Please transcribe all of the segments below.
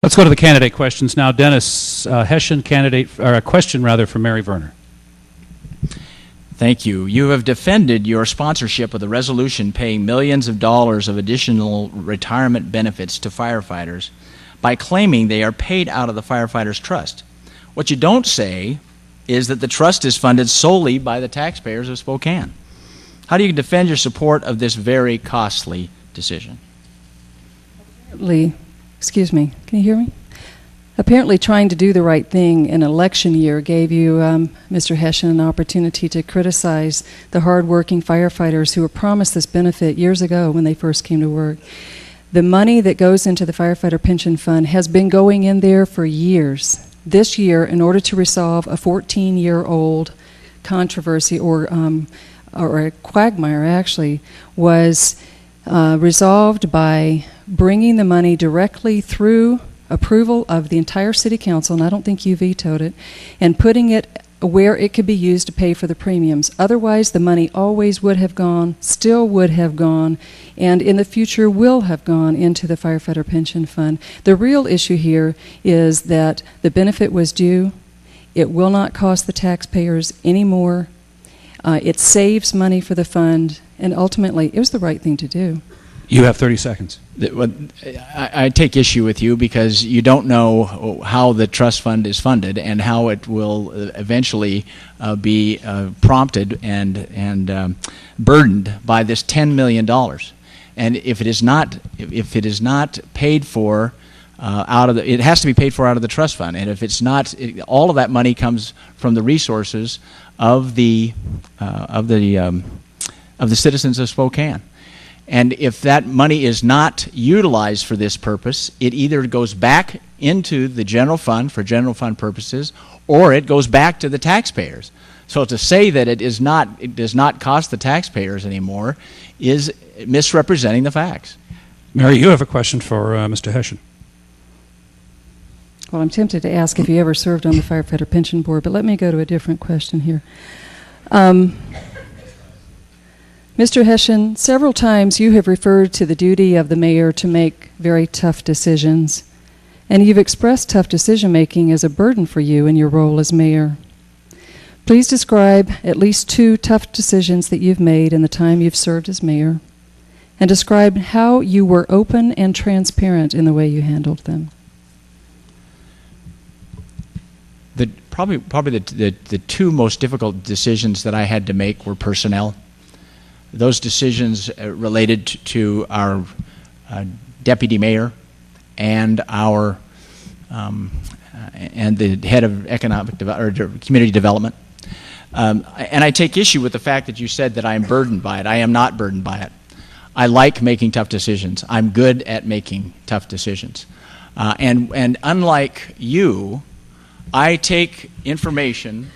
Let's go to the candidate questions now. Dennis Hession, a question for Mary Verner. Thank you. You have defended your sponsorship of the resolution paying millions of dollars of additional retirement benefits to firefighters by claiming they are paid out of the Firefighters Trust. What you don't say is that the trust is funded solely by the taxpayers of Spokane. How do you defend your support of this very costly decision? Excuse me, can you hear me? Apparently trying to do the right thing in election year gave you, Mr. Hession, an opportunity to criticize the hard-working firefighters who were promised this benefit years ago when they first came to work. The money that goes into the Firefighter Pension Fund has been going in there for years. This year, in order to resolve a 14-year-old controversy, or a quagmire actually, was resolved by bringing the money directly through approval of the entire City Council, and I don't think you vetoed it, and putting it where it could be used to pay for the premiums. Otherwise, the money always would have gone, still would have gone, and in the future will have gone into the Firefighter Pension Fund. The real issue here is that the benefit was due. It will not cost the taxpayers any more. It saves money for the fund, and ultimately, it was the right thing to do. You have 30 seconds. I take issue with you because you don't know how the trust fund is funded and how it will eventually be prompted and burdened by this $10 million. And if it is not paid for it has to be paid for out of the trust fund. And if it's not, all of that money comes from the resources of the citizens of Spokane. And if that money is not utilized for this purpose, it either goes back into the general fund for general fund purposes, or it goes back to the taxpayers. So to say that it does not cost the taxpayers anymore is misrepresenting the facts. Mary, you have a question for Mr. Hession. Well, I'm tempted to ask if you ever served on the Firefighter Pension Board, but let me go to a different question here. Mr. Hession, several times you have referred to the duty of the mayor to make very tough decisions, and you've expressed tough decision-making as a burden for you in your role as mayor. Please describe at least 2 tough decisions that you've made in the time you've served as mayor, and describe how you were open and transparent in the way you handled them. Probably the 2 most difficult decisions that I had to make were personnel. Those decisions related to our deputy mayor and our and the head of community development. And I take issue with the fact that you said that I am burdened by it. I am not burdened by it. I like making tough decisions. I'm good at making tough decisions. And unlike you, I take information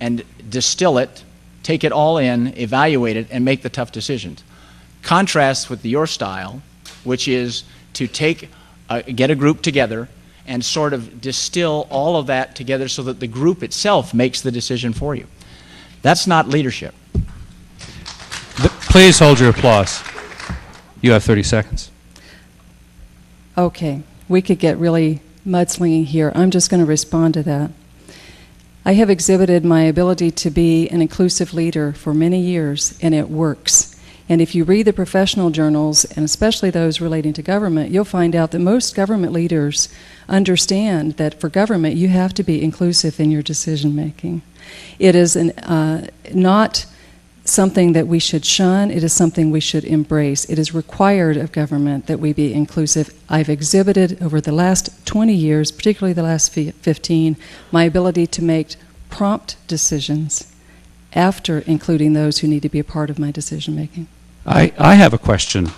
and distill it, take it all in, evaluate it, and make the tough decisions. Contrast with your style, which is to get a group together and sort of distill all of that together so that the group itself makes the decision for you. That's not leadership. Please hold your applause. You have 30 seconds. Okay, we could get really mudslinging here. I'm just going to respond to that. I have exhibited my ability to be an inclusive leader for many years, and it works. And if you read the professional journals, and especially those relating to government, you'll find out that most government leaders understand that for government you have to be inclusive in your decision making. It is not something that we should shun, it is something we should embrace. It is required of government that we be inclusive. I've exhibited over the last 20 years, particularly the last 15, my ability to make prompt decisions after including those who need to be a part of my decision making. I have a question